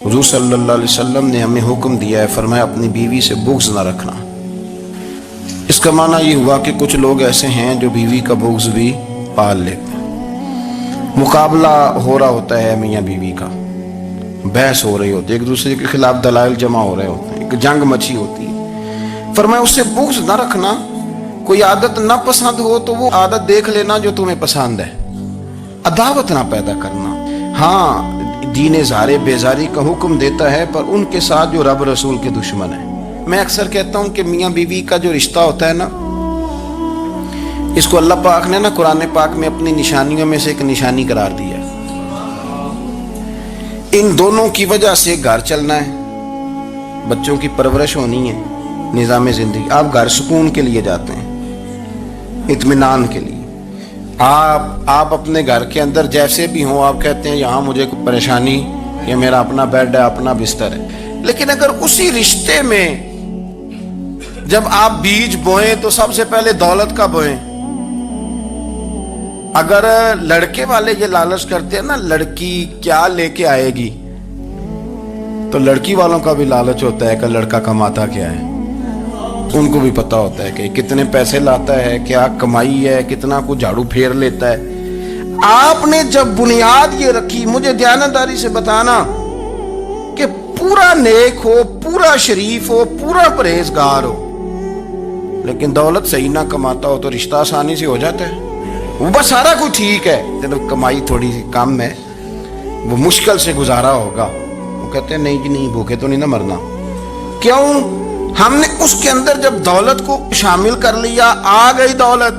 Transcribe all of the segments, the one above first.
حضور صلی اللہ علیہ وسلم نے ہمیں حکم دیا ہے، فرمایا اپنی بیوی سے بغض نہ رکھنا۔ اس کا معنی یہ ہوا کہ کچھ لوگ ایسے ہیں جو بیوی کا بغض بھی پال لیتے ہیں۔ مقابلہ ہو رہا ہوتا ہے میاں بیوی کا، بحث ہو رہی ہوتی ہے، ایک دوسرے کے خلاف دلائل جمع ہو رہے ہوتے ہیں، ایک جنگ مچی ہوتی ہے۔ فرمایا اس سے بغض نہ رکھنا۔ کوئی عادت نہ پسند ہو تو وہ عادت دیکھ لینا جو تمہیں پسند ہے، عداوت نہ پیدا کرنا۔ ہاں دین زارے بیزاری کا حکم دیتا ہے، پر ان کے ساتھ جو رب رسول کے دشمن ہیں۔ میں اکثر کہتا ہوں کہ میاں بیوی کا جو رشتہ ہوتا ہے نا، اس کو اللہ پاک نے نا قرآن پاک میں اپنی نشانیوں میں سے ایک نشانی قرار دیا ہے۔ ان دونوں کی وجہ سے گھر چلنا ہے، بچوں کی پرورش ہونی ہے، نظام زندگی۔ آپ گھر سکون کے لیے جاتے ہیں، اطمینان کے لیے۔ آپ اپنے گھر کے اندر جیسے بھی ہوں، آپ کہتے ہیں یہاں مجھے کوئی پریشانی، یہ میرا اپنا بیڈ ہے، اپنا بستر ہے۔ لیکن اگر اسی رشتے میں جب آپ بیج بوئیں تو سب سے پہلے دولت کا بوئیں۔ اگر لڑکے والے یہ لالچ کرتے ہیں نا لڑکی کیا لے کے آئے گی، تو لڑکی والوں کا بھی لالچ ہوتا ہے کہ لڑکا کماتا کیا ہے۔ ان کو بھی پتا ہوتا ہے کہ کتنے پیسے لاتا ہے، کیا کمائی ہے، کتنا کو جھاڑو پھیر لیتا ہے۔ آپ نے جب بنیاد یہ رکھی، مجھے دیانتداری سے بتانا کہ پورا نیک ہو، پورا شریف ہو، پورا پرہیزگار ہو، لیکن دولت صحیح نہ کماتا ہو تو رشتہ آسانی سے ہو جاتا ہے۔ وہ بس سارا کچھ ٹھیک ہے، جب کمائی تھوڑی سی کم ہے، وہ مشکل سے گزارا ہوگا، وہ کہتے ہیں نہیں جی نہیں، بھوکے تو نہیں نہ مرنا۔ کیوں؟ ہم نے اس کے اندر جب دولت کو شامل کر لیا، آ گئی دولت،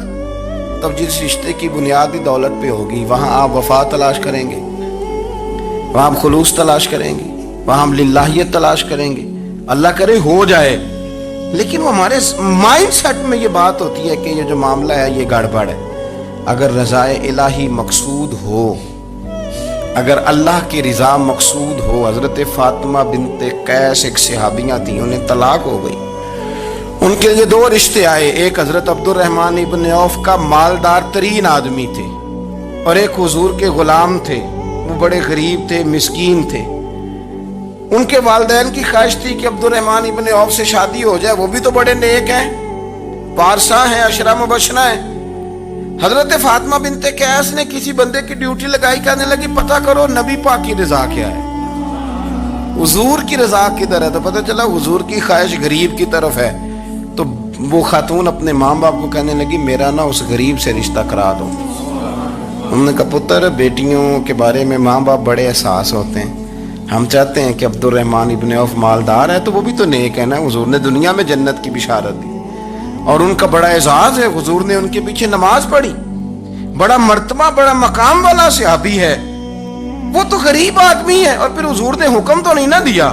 تب جس رشتے کی بنیادی دولت پہ ہوگی وہاں آپ وفا تلاش کریں گے، وہاں آپ خلوص تلاش کریں گے، وہاں ہم للہیت تلاش کریں گے۔ اللہ کرے ہو جائے، لیکن وہ ہمارے مائنڈ سیٹ میں یہ بات ہوتی ہے کہ یہ جو معاملہ ہے یہ گڑبڑ ہے۔ اگر رضائے الہی مقصود ہو، اگر اللہ کی رضا مقصود ہو، حضرت فاطمہ بنت قیس ایک صحابیہ تھیں، انہیں طلاق ہو گئی، ان کے لیے دو رشتے آئے، ایک حضرت عبد الرحمن ابن عوف کا مالدار ترین آدمی تھے، اور ایک حضور کے غلام تھے، وہ بڑے غریب تھے، مسکین تھے۔ ان کے والدین کی خواہش تھی کہ عبد الرحمن ابن عوف سے شادی ہو جائے، وہ بھی تو بڑے نیک ہیں، پارسا ہیں، عشرہ مبشرہ ہیں۔ حضرت فاطمہ بنت قیس نے کسی بندے کی ڈیوٹی لگائی، کہنے لگی پتہ کرو نبی پاک کی رضا کیا ہے، حضور کی رضا کدھر ہے؟ تو پتہ چلا حضور کی خواہش غریب کی طرف ہے۔ تو وہ خاتون اپنے ماں باپ کو کہنے لگی میرا نا اس غریب سے رشتہ کرا دو۔ انہوں نے کہا پتر، بیٹیوں کے بارے میں ماں باپ بڑے احساس ہوتے ہیں، ہم چاہتے ہیں کہ عبد الرحمن ابن عوف مالدار ہے تو وہ بھی تو نیک ہے نا، حضور نے دنیا میں جنت کی بشارت دی، اور ان کا بڑا اعزاز ہے، حضور نے ان کے پیچھے نماز پڑھی، بڑا مرتبہ بڑا مقام والا صحابی ہے، وہ تو غریب آدمی ہے، اور پھر حضور نے حکم تو نہیں نہ دیا،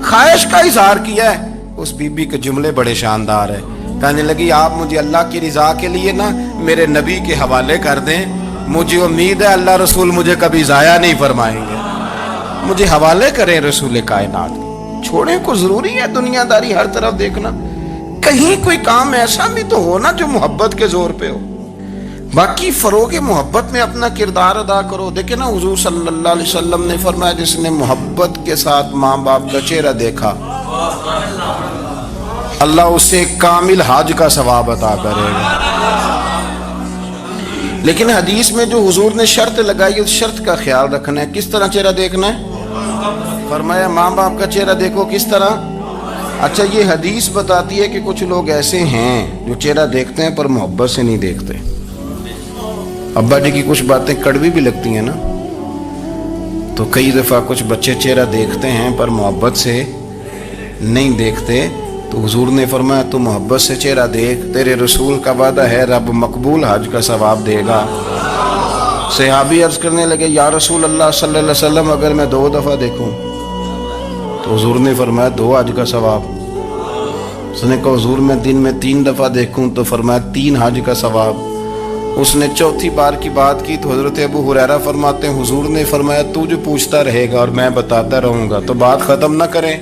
خواہش کا اظہار کیا ہے۔ اس بی بی کے جملے بڑے شاندار ہیں، کہنے لگی آپ مجھے اللہ کی رضا کے لیے نا میرے نبی کے حوالے کر دیں، مجھے امید ہے اللہ رسول مجھے کبھی ضائع نہیں فرمائیں گے، مجھے حوالے کریں رسول کائنات۔ چھوڑیں کو ضروری ہے دنیا داری ہر طرف دیکھنا، کہیں کوئی کام ایسا بھی تو ہو نا جو محبت کے زور پہ ہو، باقی فروغ محبت میں اپنا کردار ادا کرو۔ دیکھیں نا حضور صلی اللہ علیہ وسلم نے فرمایا جس نے محبت کے ساتھ ماں باپ کا چہرہ دیکھا، اللہ اسے کامل حج کا ثواب عطا کرے گا۔ لیکن حدیث میں جو حضور نے شرط لگائی اس شرط کا خیال رکھنا ہے۔ کس طرح چہرہ دیکھنا ہے؟ فرمایا ماں باپ کا چہرہ دیکھو، کس طرح؟ اچھا یہ حدیث بتاتی ہے کہ کچھ لوگ ایسے ہیں جو چہرہ دیکھتے ہیں پر محبت سے نہیں دیکھتے۔ ابا جی کی کچھ باتیں کڑوی بھی لگتی ہیں نا، تو کئی دفعہ کچھ بچے چہرہ دیکھتے ہیں پر محبت سے نہیں دیکھتے، تو حضور نے فرمایا تو محبت سے چہرہ دیکھ، تیرے رسول کا وعدہ ہے رب مقبول حج کا ثواب دے گا۔ صحابی عرض کرنے لگے یا رسول اللہ صلی اللہ علیہ وسلم اگر میں 2 دفعہ دیکھوں؟ تو حضور نے فرمایا 2 حج کا ثواب۔ اس نے کہا حضور میں دن میں 3 دفعہ دیکھوں؟ تو فرمایا 3 حج کا ثواب۔ اس نے چوتھی بار کی بات کی تو حضرت ابو ہریرہ فرماتے ہیں حضور نے فرمایا تو جو پوچھتا رہے گا اور میں بتاتا رہوں گا تو بات ختم نہ کریں،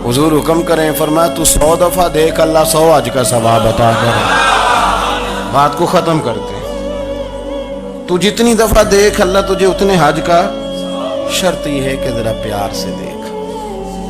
حضور حکم کریں، فرمایا تو 100 دفعہ دیکھ، اللہ 100 حج کا ثواب عطا کرے۔ بات کو ختم کرتے ہیں، تو جتنی دفعہ دیکھ اللہ تجھے اتنے حج کا، شرط یہ ہے کہ ذرا پیار سے دیکھ۔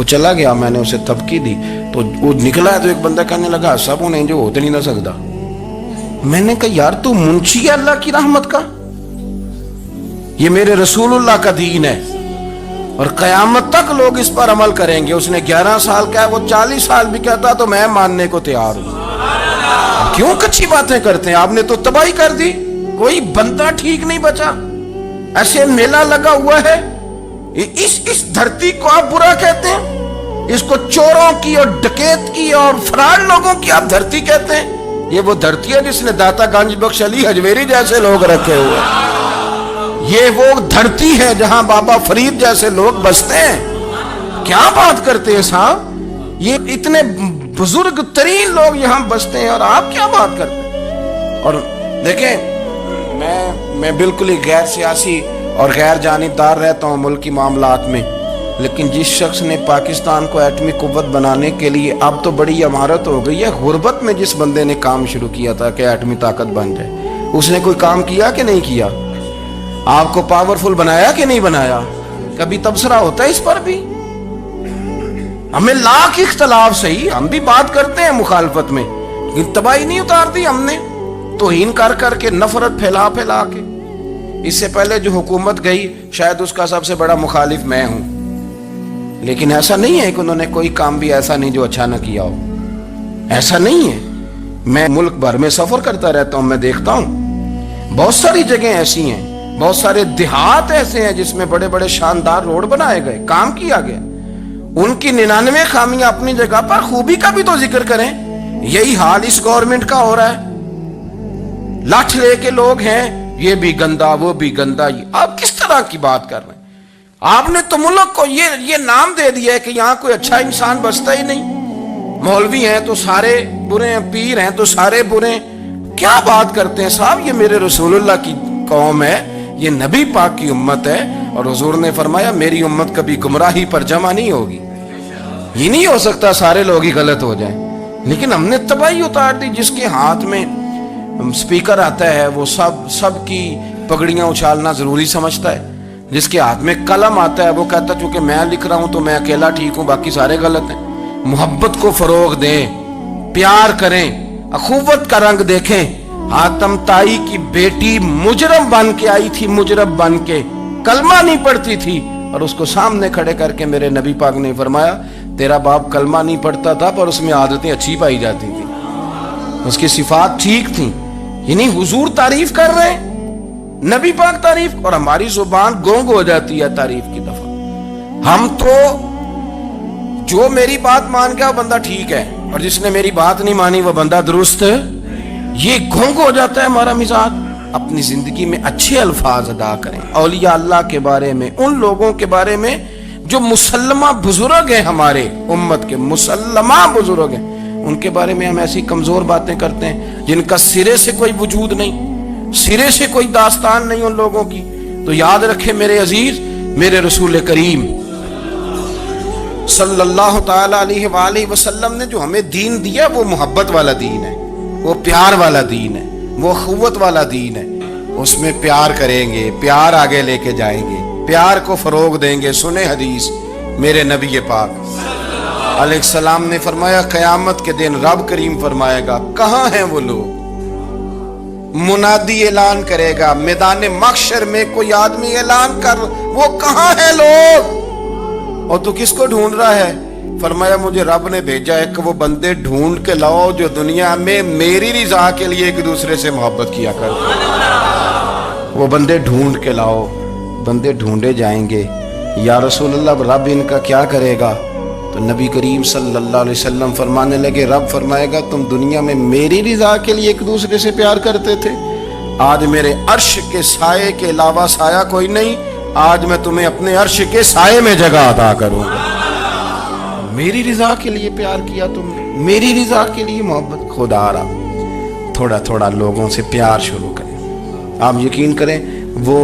وہ چلا گیا, میں نے اسے تھپکی دی تو وہ نکلا ہے, تو ایک بندہ کہنے لگا سب انہیں جو ہوتے نہیں نہ سکتا. میں نے کہا یار تو منشی ہے اللہ کی رحمت کا, یہ میرے رسول اللہ کا دین ہے اور قیامت تک لوگ اس پر عمل کریں گے. اس نے 11 سال کہا, وہ 40 سال بھی کہتا تو میں ماننے کو تیار ہوں. کیوں کچھی باتیں کرتے ہیں, آپ نے تو تباہی کر دی, کوئی بندہ ٹھیک نہیں بچا. ایسے میلہ لگا ہوا ہے, اس دھرتی کو آپ برا کہتے ہیں, اس کو چوروں کی اور ڈکیت کی اور فراڈ لوگوں کی آپ دھرتی کہتے ہیں. یہ وہ دھرتی ہے جس نے داتا گنج بخش علی حجویری جیسے لوگ رکھے ہوئے. یہ وہ دھرتی ہے جہاں بابا فرید جیسے لوگ بستے ہیں. کیا بات کرتے ہیں صاحب, یہ اتنے بزرگ ترین لوگ یہاں بستے ہیں اور آپ کیا بات کرتے ہیں. اور دیکھیں میں بالکل ہی غیر سیاسی اور غیر جانبدار رہتا ہوں ملکی معاملات میں, لیکن جس شخص نے پاکستان کو ایٹمی قوت بنانے کے لیے, اب تو بڑی عمارت ہو گئی ہے, غربت میں جس بندے نے کام شروع کیا تھا کہ ایٹمی طاقت بن جائے, اس نے کوئی کام کیا کہ نہیں کیا؟ آپ کو پاورفل بنایا کہ نہیں بنایا؟ کبھی تبصرہ ہوتا ہے اس پر بھی؟ ہمیں لاکھ اختلاف صحیح, ہم بھی بات کرتے ہیں مخالفت میں, لیکن تباہی نہیں اتار دی ہم نے, توہین کر کر کے, نفرت پھیلا پھیلا کے. اس سے پہلے جو حکومت گئی شاید اس کا سب سے بڑا مخالف میں ہوں, لیکن ایسا نہیں ہے کہ انہوں نے کوئی کام بھی ایسا نہیں جو اچھا نہ کیا ہو. ایسا نہیں ہے. میں ملک بھر میں سفر کرتا رہتا ہوں, میں دیکھتا ہوں بہت ساری جگہیں ایسی ہیں, بہت سارے دیہات ایسے ہیں جس میں بڑے بڑے شاندار روڈ بنائے گئے, کام کیا گیا. ان کی 99 خامیاں اپنی جگہ پر, خوبی کا بھی تو ذکر کریں. یہی حال اس گورنمنٹ کا ہو رہا ہے. لاٹھ لے کے لوگ ہیں, یہ بھی گندا وہ بھی گندا. آپ کس طرح کی بات کر رہے ہیں؟ آپ نے تو ملک کو یہ نام دے دیا ہے کہ یہاں کوئی اچھا انسان بستا ہی نہیں. مولوی ہیں تو سارے برے ہیں, پیر ہیں تو سارے برے ہیں. کیا بات کرتے ہیں صاحب, یہ میرے رسول اللہ کی قوم ہے, یہ نبی پاک کی امت ہے, اور حضور نے فرمایا میری امت کبھی گمراہی پر جمع نہیں ہوگی. یہ نہیں ہو سکتا سارے لوگ ہی غلط ہو جائیں, لیکن ہم نے تباہی اتار دی. جس کے ہاتھ میں سپیکر آتا ہے وہ سب کی پگڑیاں اچھالنا ضروری سمجھتا ہے. جس کے ہاتھ میں قلم آتا ہے وہ کہتا ہے چونکہ میں لکھ رہا ہوں تو میں اکیلا ٹھیک ہوں, باقی سارے غلط ہیں. محبت کو فروغ دیں, پیار کریں, اخوت کا رنگ دیکھیں. حاتم طائی کی بیٹی مجرم بن کے آئی تھی, مجرم بن کے, کلمہ نہیں پڑھتی تھی, اور اس کو سامنے کھڑے کر کے میرے نبی پاک نے فرمایا تیرا باپ کلمہ نہیں پڑھتا تھا پر اس میں عادتیں اچھی پائی جاتی تھی, اس کی صفات ٹھیک تھیں. یعنی حضور تعریف کر رہے ہیں, نبی پاک تعریف, اور ہماری زبان گونگ ہو جاتی ہے تعریف کی دفعہ. ہم تو جو میری بات مان گیا وہ بندہ ٹھیک ہے, اور جس نے میری بات نہیں مانی وہ بندہ درست ہے. یہ گونگ ہو جاتا ہے ہمارا مزاج. اپنی زندگی میں اچھے الفاظ ادا کریں, اولیاء اللہ کے بارے میں, ان لوگوں کے بارے میں جو مسلمہ بزرگ ہیں, ہمارے امت کے مسلمہ بزرگ ہیں, ان کے بارے میں ہم ایسی کمزور باتیں کرتے ہیں جن کا سرے سے کوئی وجود نہیں, سرے سے کوئی داستان نہیں ان لوگوں کی. تو یاد رکھیں میرے عزیز, میرے رسول کریم صلی اللہ تعالی علیہ وآلہ وسلم نے جو ہمیں دین دیا وہ محبت والا دین ہے, وہ پیار والا دین ہے, وہ اخوت والا دین ہے. اس میں پیار کریں گے, پیار آگے لے کے جائیں گے, پیار کو فروغ دیں گے. سنیں حدیث میرے نبی پاک علیہ السلام نے فرمایا قیامت کے دن رب کریم فرمائے گا کہاں ہیں وہ لوگ. منادی اعلان کرے گا میدان محشر میں, کوئی آدمی اعلان کر وہ کہاں ہیں لوگ, اور تو کس کو ڈھونڈ رہا ہے؟ فرمایا مجھے رب نے بھیجا ہے کہ وہ بندے ڈھونڈ کے لاؤ جو دنیا میں میری رضا کے لیے ایک دوسرے سے محبت کیا کر. وہ بندے ڈھونڈ کے لاؤ. بندے ڈھونڈے جائیں گے. یا رسول اللہ رب ان کا کیا کرے گا؟ تو نبی کریم صلی اللہ علیہ وسلم فرمانے لگے رب فرمائے گا تم دنیا میں میری رضا کے لیے ایک دوسرے سے پیار کرتے تھے, آج میرے عرش کے سائے کے علاوہ سایہ کوئی نہیں, آج میں تمہیں اپنے عرش کے سائے میں جگہ عطا کروں گا. میری رضا کے لیے پیار کیا تم نے, میری رضا کے لیے محبت. خدا رہا تھوڑا تھوڑا لوگوں سے پیار شروع کریں. آپ یقین کریں وہ